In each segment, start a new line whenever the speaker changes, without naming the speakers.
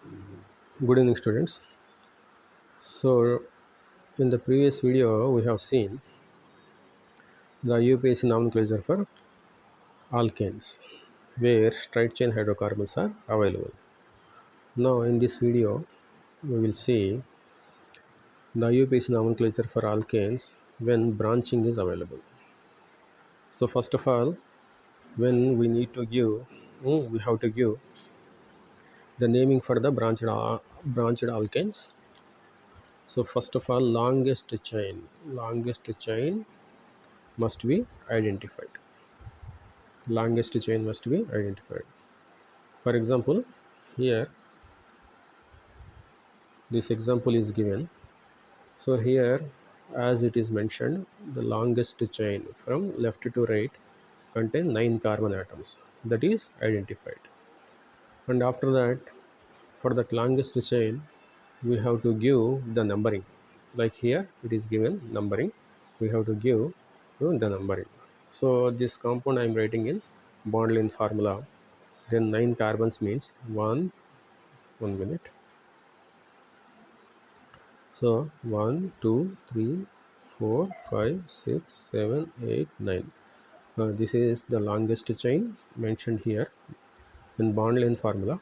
Good evening, students. So, in the previous video, we have seen the UPSC nomenclature for alkanes, where straight chain hydrocarbons are available. Now, in this video, we will see the UPSC nomenclature for alkanes when branching is available. So, first of all, when we need to give, we have to give the naming for the branched alkanes. So, first of all, longest chain must be identified. Longest chain must be identified. For example, here this example is given. So here, as it is mentioned, the longest chain from left to right contain 9 carbon atoms. That is identified. And after that, for that longest chain, we have to give the numbering. Like here, it is given numbering. We have to give the numbering. So this compound I am writing in bond length formula. Then 9 carbons means 1 minute. So 1, 2, 3, 4, 5, 6, 7, 8, 9. This is the longest chain mentioned here in bond length formula.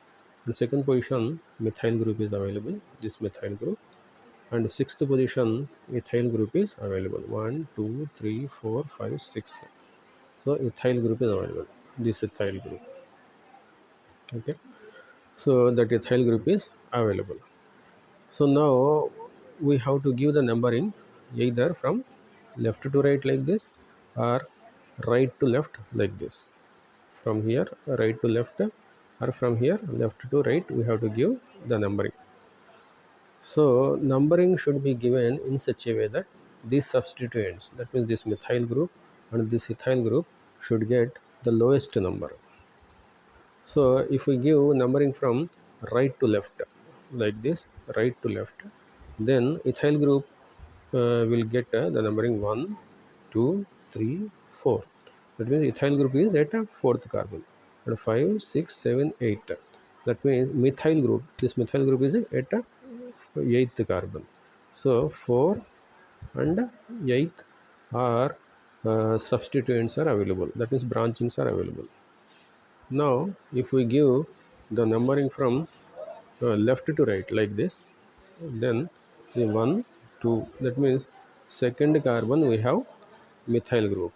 In second position, methyl group is available. This methyl group. And sixth position, ethyl group is available. 1, 2, 3, 4, 5, 6. So ethyl group is available. This ethyl group. Okay. So that ethyl group is available. So now we have to give the numbering either from left to right like this or right to left like this. From here right to left or from here left to right we have to give the numbering. So numbering should be given in such a way that these substituents, that means this methyl group and this ethyl group, should get the lowest number. So if we give numbering from right to left like this, right to left, then ethyl group will get the numbering 1, 2, 3, 4. That means ethyl group is at a fourth carbon, and 5, 6, 7, 8. That means methyl group, this methyl group is at a eighth carbon. So 4 and 8 are substituents are available. That means branchings are available. Now, if we give the numbering from left to right like this, then the 1, 2, that means second carbon we have methyl group.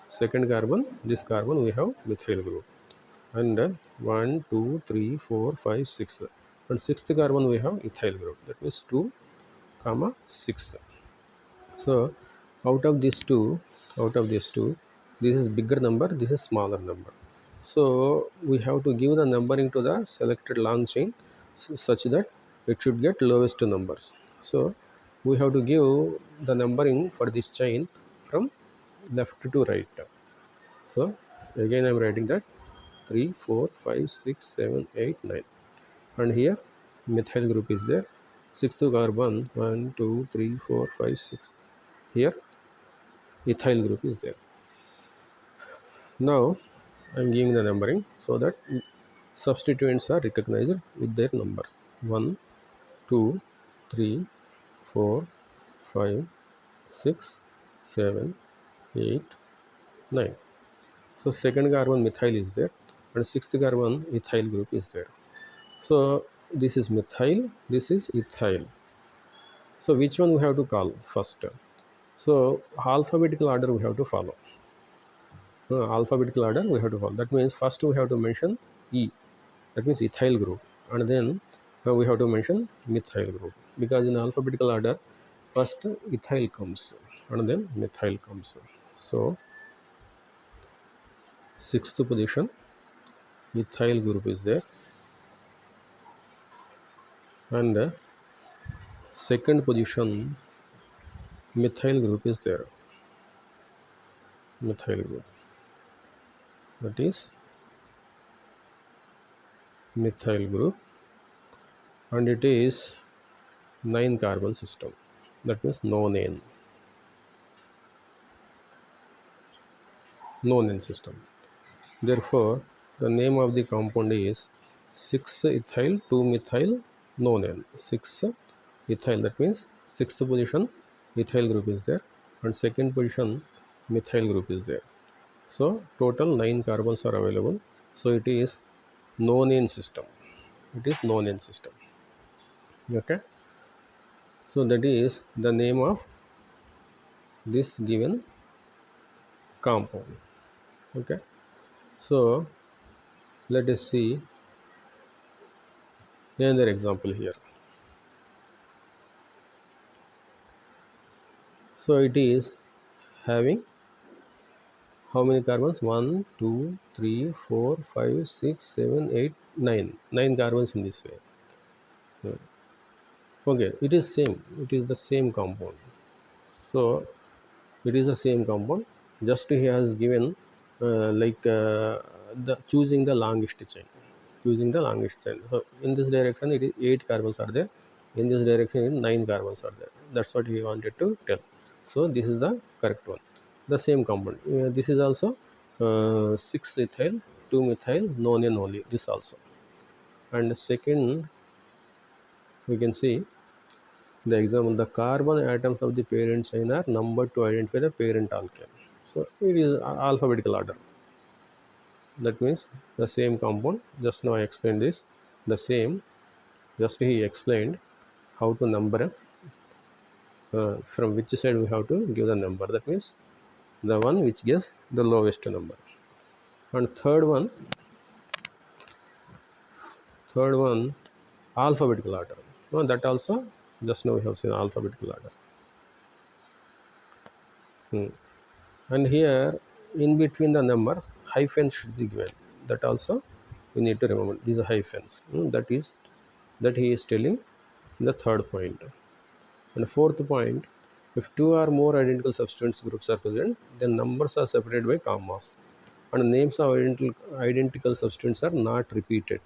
Second carbon, this carbon we have methyl group. And 1, 2, 3, 4, 5, 6. And sixth carbon we have ethyl group. That means 2, comma 6. So out of these two, this is bigger number, this is smaller number. So we have to give the numbering to the selected long chain such that it should get lowest numbers. So we have to give the numbering for this chain from left to right. So again I am writing that 3, 4, 5, 6, 7, 8, 9. And here methyl group is there. Sixth carbon 1, 2, 3, 4, 5, 6. Here ethyl group is there. Now I am giving the numbering so that substituents are recognized with their numbers 1, 2, 3, 4, 5, 6, 7, 8, 9. So second carbon methyl is there and sixth carbon ethyl group is there. So this is methyl, this is ethyl. So which one we have to call first? So alphabetical order we have to follow. Alphabetical order we have to follow. That means first we have to mention E, that means ethyl group, and then we have to mention methyl group, because in alphabetical order first ethyl comes and then methyl comes. So sixth position ethyl group is there, and second position methyl group is there. Methyl group, that is methyl group, and it is 9 carbon system, that means nonane system. Therefore the name of the compound is 6 ethyl 2 methyl nonane. 6 ethyl, that means sixth position ethyl group is there, and second position methyl group is there. So total 9 carbons are available. So it is nonane system. It is nonane system. Okay. So that is the name of this given compound. Okay. So let us see another example here. So it is having how many carbons? 1, 2, 3, 4, 5, 6, 7, 8, 9. 9 carbons in this way. Okay, it is same. It is the same compound. So it is the same compound. Just he has given the choosing the longest chain. Choosing the longest chain. So in this direction, it is 8 carbons are there. In this direction, 9 carbons are there. That's what he wanted to tell. So this is the correct one. The same compound. This is also 6 ethyl, 2 methyl, nonane only. This also. And second, we can see the example. The carbon atoms of the parent chain are numbered to identify the parent alkane. So it is alphabetical order. That means the same compound. Just now I explained this. The same. Just he explained how to number, from which side we have to give the number. That means the one which gives the lowest number. And third one alphabetical order. No, that also just now we have seen alphabetical order. And here in between the numbers hyphens should be given. That also we need to remember. These are hyphens. That he is telling the third point. And the fourth point, if two or more identical substance groups are present, then numbers are separated by commas, and names of identical substances are not repeated.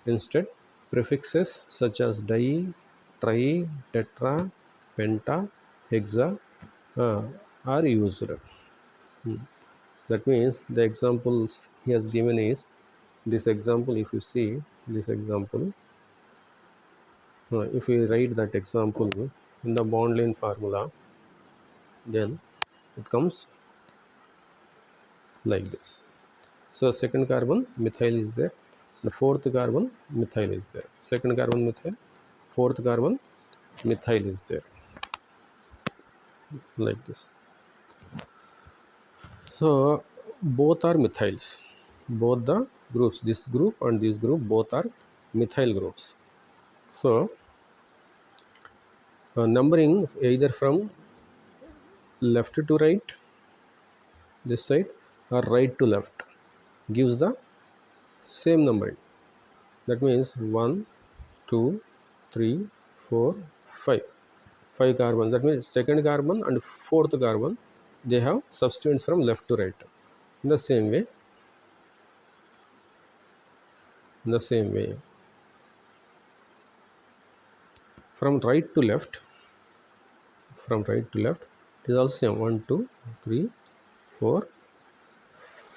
Instead, prefixes such as di, tri, tetra, penta, hexa are used. That means the examples he has given is this example. If you see this example, if we write that example in the bond length formula, then it comes like this. So second carbon methyl is there, the fourth carbon methyl is there, second carbon methyl, fourth carbon methyl is there, like this. So both are methyls, both the groups, this group and this group, both are methyl groups. So numbering either from left to right, this side, or right to left gives the same numbering. That means 1, 2, 3, 4, 5. 5 carbon. That means second carbon and fourth carbon, they have substituents from left to right. In the same way, from right to left, it is also same. 1, 2, 3, 4,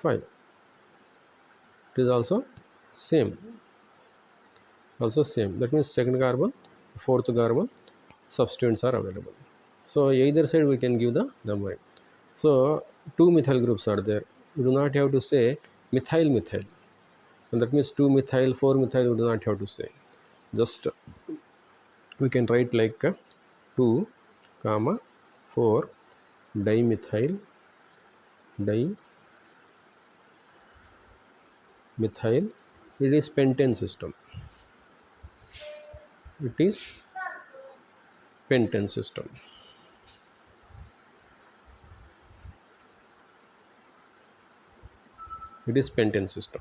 5. It is also same. That means second carbon, fourth carbon, substituents are available. So either side we can give the numbering. So two methyl groups are there. We do not have to say methyl methyl, and that means 2 methyl, 4 methyl. We do not have to say. Just we can write like 2 comma 4 dimethyl dimethyl. It is pentane system. It is pentane system. It is pentane system.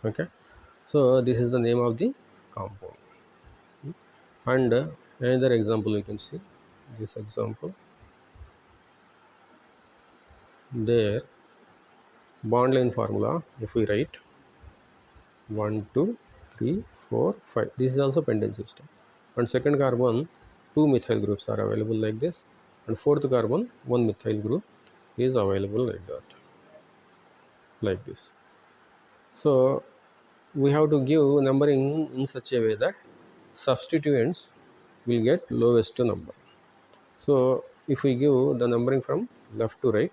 Okay. So this is the name of the compound. And another example we can see. This example, there bond length formula, if we write 1, 2, 3, 4, 5, this is also pentane system. And second carbon, 2 methyl groups are available like this, and fourth carbon, 1 methyl group is available like that, like this. So we have to give numbering in such a way that substituents will get lowest number. So if we give the numbering from left to right,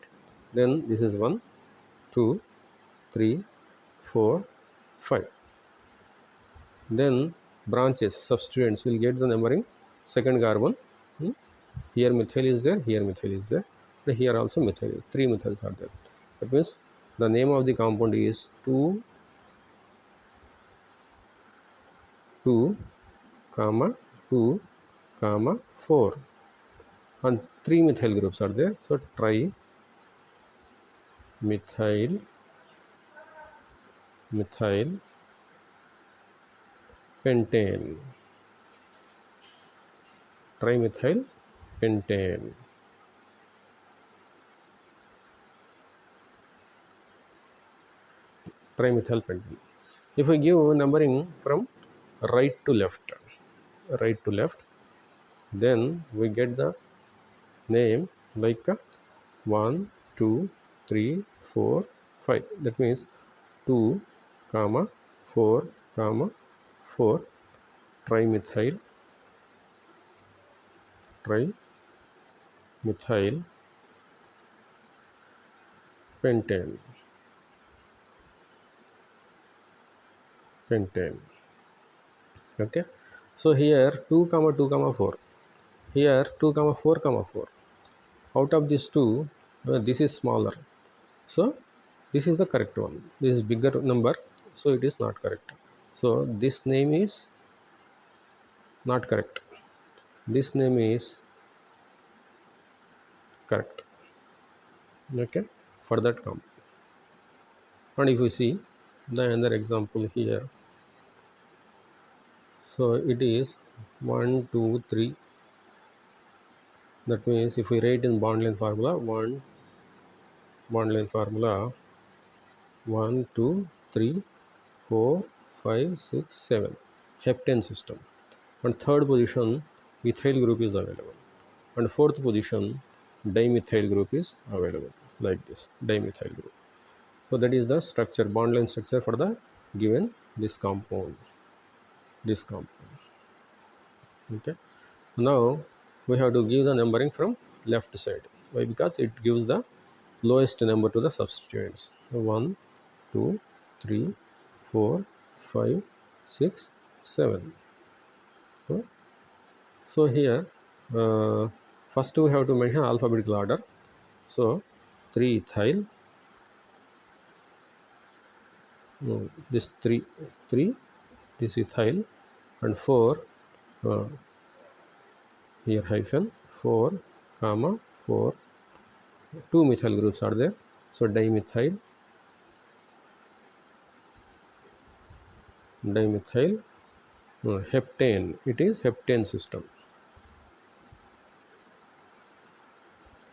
then this is 1, 2, 3, 4, 5. Then branches, substituents will get the numbering second carbon. Hmm? Here methyl is there, here methyl is there, and here also methyl is. 3 methyls are there. That means the name of the compound is 2, 2, comma 2, comma 4, and 3 methyl groups are there. So tri methyl, methyl pentane, trimethyl pentane, trimethyl pentane. If we give numbering from right to left, right to left, then we get the name like 1, 2, 3, 4, 5. That means 2, comma 4, comma 4, trimethyl, trimethyl pentane, pentane. Okay. So here 2 comma 2 comma 4. Here 2 comma 4 comma 4. Out of these two, this is smaller. So this is the correct one. This is bigger number. So it is not correct. So this name is not correct. This name is correct. Okay. For that come. And if we see the another example here, so it is 1, 2, 3. That means if we write in bond length formula, bond length formula 1, 2, 3, 4, 5, 6, 7. Heptane system. And third position, ethyl group is available. And fourth position, dimethyl group is available. Like this, dimethyl group. So that is the structure, bond length structure for the given this compound. This compound. Okay. Now we have to give the numbering from left side. Why? Because it gives the lowest number to the substituents. 1, 2, 3, 4, 5, 6, 7. So here first we have to mention alphabetical order. So 3 ethyl, no, this 3 this ethyl, and 4 uh, here hyphen 4 comma 4, 2 methyl groups are there. So dimethyl, dimethyl heptane, it is heptane system,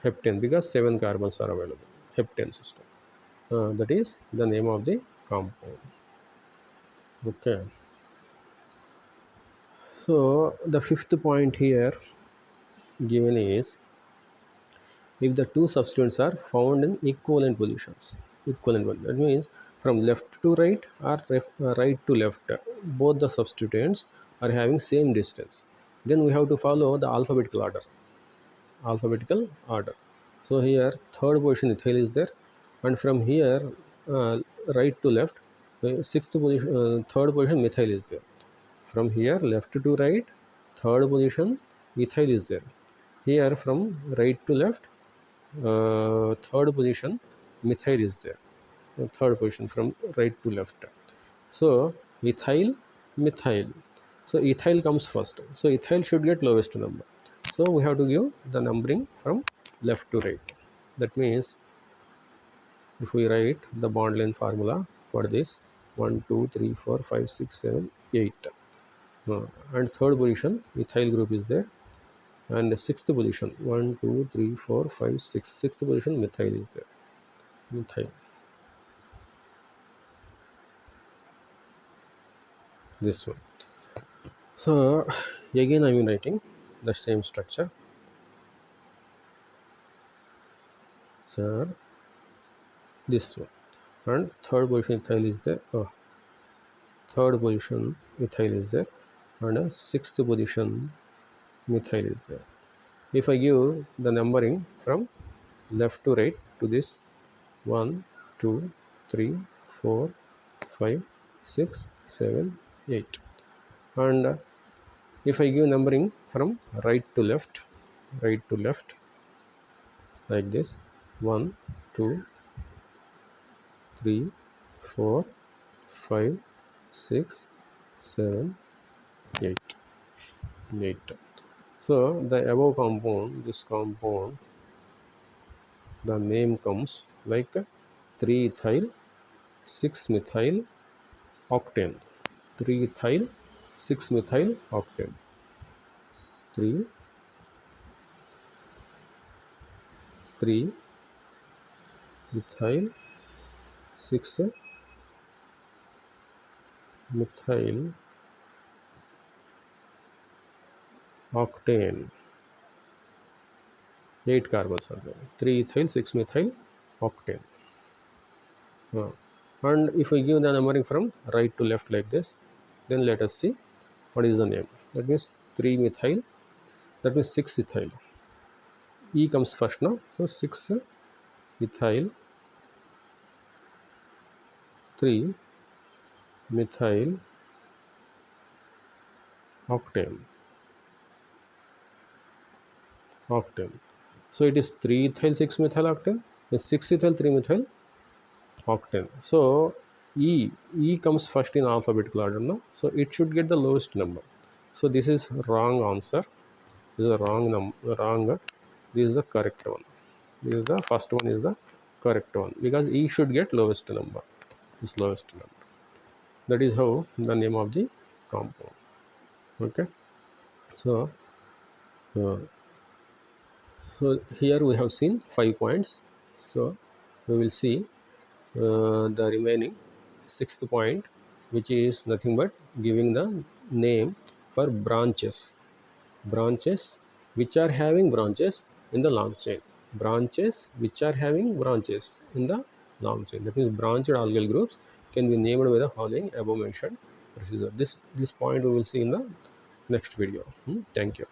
heptane, because 7 carbons are available, heptane system. That is the name of the compound. Okay. So the fifth point here given is, if the two substituents are found in equivalent positions, that means from left to right or right to left, both the substituents are having same distance, then we have to follow the alphabetical order. So here third position ethyl is there, and from here uh, right to left, sixth position, third position methyl is there. From here left to right, third position ethyl is there. Here from right to left, third position methyl is there. Third position from right to left. So ethyl, methyl. So ethyl comes first, so ethyl should get lowest number. So we have to give the numbering from left to right. That means if we write the bond length formula for this, 1, 2, 3, 4, 5, 6, 7, 8, and third position ethyl group is there, and sixth position 1, 2, 3, 4, 5, 6, sixth position methyl is there, methyl, this one. So again I am writing the same structure. So this one, and third position ethyl is there. third position ethyl is there, and a sixth position methyl is there. If I give the numbering from left to right to this 1, 2, 3, 4, 5, 6, 7, 8, and if I give numbering from right to left like this 1, 2, 3, 4, 5, 6, 7, 8, 8. So the above compound, this compound, the name comes like 3-ethyl 6-methyl octane. 3-ethyl 6-methyl octane. 3 3-ethyl 6-methyl octane. 8 carbons are there. 3-ethyl 6-methyl octane. And if we give the numbering from right to left like this, then let us see what is the name. That means 3-methyl, that means 6-ethyl. E comes first now, so 6-ethyl 3-methyl octane. So it is 3-ethyl 6-methyl octane, is 6-ethyl 3-methyl octane. So E comes first in alphabetical order now, so it should get the lowest number. So this is wrong answer. This is the wrong. This is the correct one. This is the first one is the correct one, because E should get lowest number. This lowest number. That is how the name of the compound. Okay. So uh, so here we have seen 5 points. So we will see the remaining sixth point, which is nothing but giving the name for branches which are having branches in the long chain. Branches which are having branches in the long chain. That means branched alkyl groups can be named by the following above mentioned procedure. This point we will see in the next video. Thank you.